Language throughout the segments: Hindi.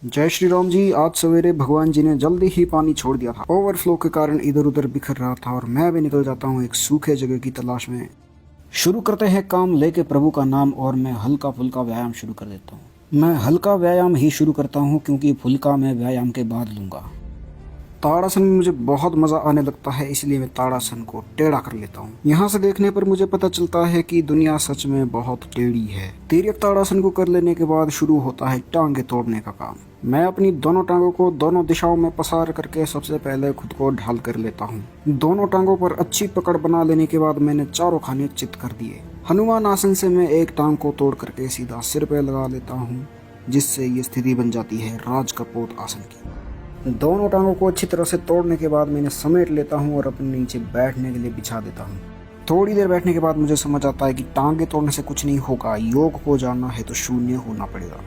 जय श्री राम जी। आज सवेरे भगवान जी ने जल्दी ही पानी छोड़ दिया था। ओवरफ्लो के कारण इधर उधर बिखर रहा था और मैं भी निकल जाता हूँ एक सूखे जगह की तलाश में। शुरू करते हैं काम लेके प्रभु का नाम और मैं हल्का फुल्का व्यायाम शुरू कर देता हूँ। मैं हल्का व्यायाम ही शुरू करता हूँ क्योंकि फुल्का मैं व्यायाम के बाद लूंगा। ताड़ासन में मुझे बहुत मजा आने लगता है, इसलिए मैं ताड़ासन को टेढ़ा कर लेता हूँ। यहाँ से देखने पर मुझे पता चलता है कि दुनिया सच में बहुत टेढ़ी है। तिर्यक ताड़ासन को कर लेने के बाद शुरू होता है टांगे तोड़ने का काम। मैं अपनी दोनों टांगों को दोनों दिशाओं में पसार करके सबसे पहले खुद को ढाल कर लेता हूँ। दोनों टांगों पर अच्छी पकड़ बना लेने के बाद मैंने चारों खाने चित कर दिए। हनुमान आसन से मैं एक टांग को तोड़ करके सीधा सिर पे लगा लेता हूँ, जिससे ये स्थिति बन जाती है राज कपोत आसन की। दोनों टांगों को अच्छी तरह से तोड़ने के बाद मैंने समेट लेता हूँ और अपने नीचे बैठने के लिए बिछा देता हूँ। थोड़ी देर बैठने के बाद मुझे समझ आता है कि टांगे तोड़ने से कुछ नहीं होगा। योग को जानना है तो शून्य होना पड़ेगा,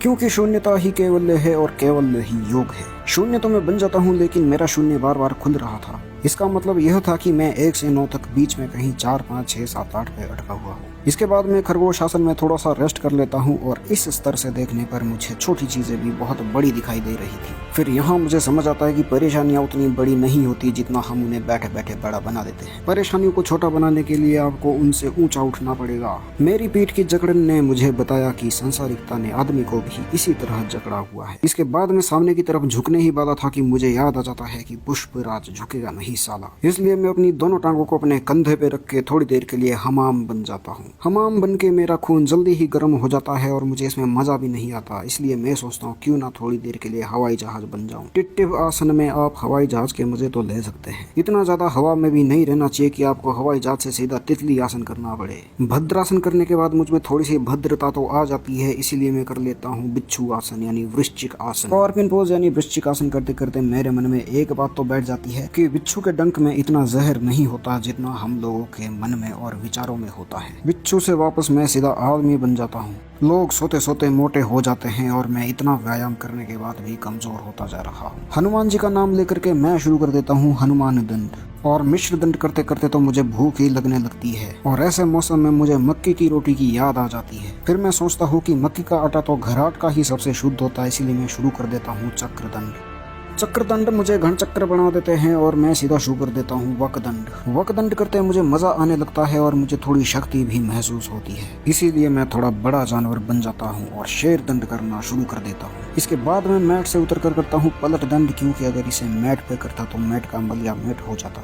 क्योंकि शून्यता ही केवल्य है और केवल्य ही योग है। शून्य तो मैं बन जाता हूँ, लेकिन मेरा शून्य बार बार खुल रहा था। इसका मतलब यह था कि मैं 1 से 9 तक बीच में कहीं 4, 5, 6, 7, 8 पे अटका हुआ हूँ। इसके बाद मैं खरगोश आसन में थोड़ा सा रेस्ट कर लेता हूँ और इस स्तर से देखने पर मुझे छोटी चीजें भी बहुत बड़ी दिखाई दे रही थी। फिर यहाँ मुझे समझ आता है कि परेशानियां उतनी बड़ी नहीं होती जितना हम उन्हें बैठे बैठे बड़ा बना देते हैं। परेशानियों को छोटा बनाने के लिए आपको उनसे ऊंचा उठना पड़ेगा। मेरी पीठ की जकड़न ने मुझे बताया कि सांसारिकता ने आदमी को भी इसी तरह जकड़ा हुआ है। इसके बाद मैं सामने की तरफ झुकने ही वाला था कि मुझे याद आ जाता है कि पुष्पराज झुकेगा नहीं साला। इसलिए मैं अपनी दोनों टांगों को अपने कंधे पे रख के थोड़ी देर के लिए हमाम बन जाता हूँ। हमाम बन के मेरा खून जल्दी ही गर्म हो जाता है और मुझे इसमें मजा भी नहीं आता। इसलिए मैं सोचता हूँ क्यों ना थोड़ी देर के लिए हवाई जहाज बन जाऊं। टिट्टिव आसन में आप हवाई जहाज के मजे तो ले सकते हैं। इतना ज्यादा हवा में भी नहीं रहना चाहिए कि आपको हवाई जहाज से सीधा तितली आसन करना पड़े। भद्रासन करने के बाद मुझ में थोड़ी सी भद्रता तो आ जाती है, इसीलिए मैं कर लेता हूँ बिच्छू आसन यानी वृश्चिक आसन। स्कॉर्पियन पोज यानी वृश्चिक आसन करते करते मेरे मन में एक बात तो बैठ जाती है कि बिच्छू के डंक में इतना जहर नहीं होता जितना हम लोगों के मन में और विचारों में होता है। बिच्छू से वापस मैं सीधा आदमी बन जाता हूँ। लोग सोते सोते मोटे हो जाते हैं और मैं इतना व्यायाम करने के बाद भी कमजोर होता जा रहा हूँ। हनुमान जी का नाम लेकर के मैं शुरू कर देता हूँ हनुमान दंड, और मिश्र दंड करते करते तो मुझे भूख ही लगने लगती है और ऐसे मौसम में मुझे मक्की की रोटी की याद आ जाती है। फिर मैं सोचता हूँ कि मक्की का आटा तो घराट का ही सबसे शुद्ध होता है, इसीलिए मैं शुरू कर देता हूँ चक्रदंड। चक्रदंड मुझे घन चक्र बना देते हैं और मैं सीधा शुरू कर देता हूँ वक्रदंड। वक्रदंड करते मुझे मजा आने लगता है और मुझे थोड़ी शक्ति भी महसूस होती है, इसीलिए मैं थोड़ा बड़ा जानवर बन जाता हूँ और शेर दंड करना शुरू कर देता हूँ। इसके बाद मैं मैट से उतर कर करता हूँ पलट दंड, क्योंकि अगर इसे मैट पे करता तो मैट का मलिया मैट हो जाता।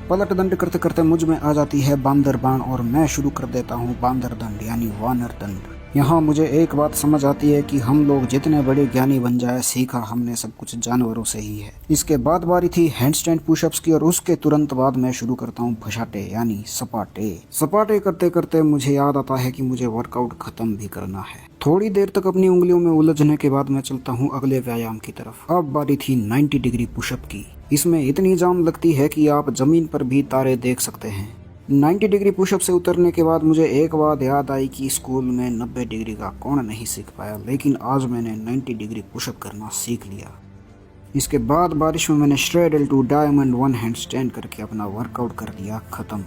पलट दंड करते करते मुझ में आ जाती है बांदर बाण और मैं शुरू कर देता हूँ बांदर दंड यानी वानर दंड। यहाँ मुझे एक बात समझ आती है कि हम लोग जितने बड़े ज्ञानी बन जाए, सीखा हमने सब कुछ जानवरों से ही है। इसके बाद बारी थी हैंडस्टैंड पुशअप्स की और उसके तुरंत बाद मैं शुरू करता हूँ फसाटे यानी सपाटे। सपाटे करते करते मुझे याद आता है कि मुझे वर्कआउट खत्म भी करना है। थोड़ी देर तक अपनी उंगलियों में उलझने के बाद मैं चलता हूँ अगले व्यायाम की तरफ। अब बारी थी 90 डिग्री पुशअप की। इसमें इतनी जान लगती है कि आप जमीन पर भी तारे देख सकते हैं। 90 डिग्री पुशअप से उतरने के बाद मुझे एक बात याद आई कि स्कूल में 90 डिग्री का कौन नहीं सीख पाया, लेकिन आज मैंने 90 डिग्री पुशअप करना सीख लिया। इसके बाद बारिश में मैंने श्रेडल टू डायमंड 1 हैंड स्टैंड करके अपना वर्कआउट कर दिया खत्म।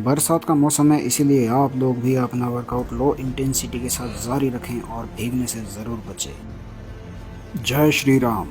बरसात का मौसम है, इसीलिए आप लोग भी अपना वर्कआउट लो इंटेंसिटी के साथ जारी रखें और भीगने से जरूर बचें। जय श्री राम।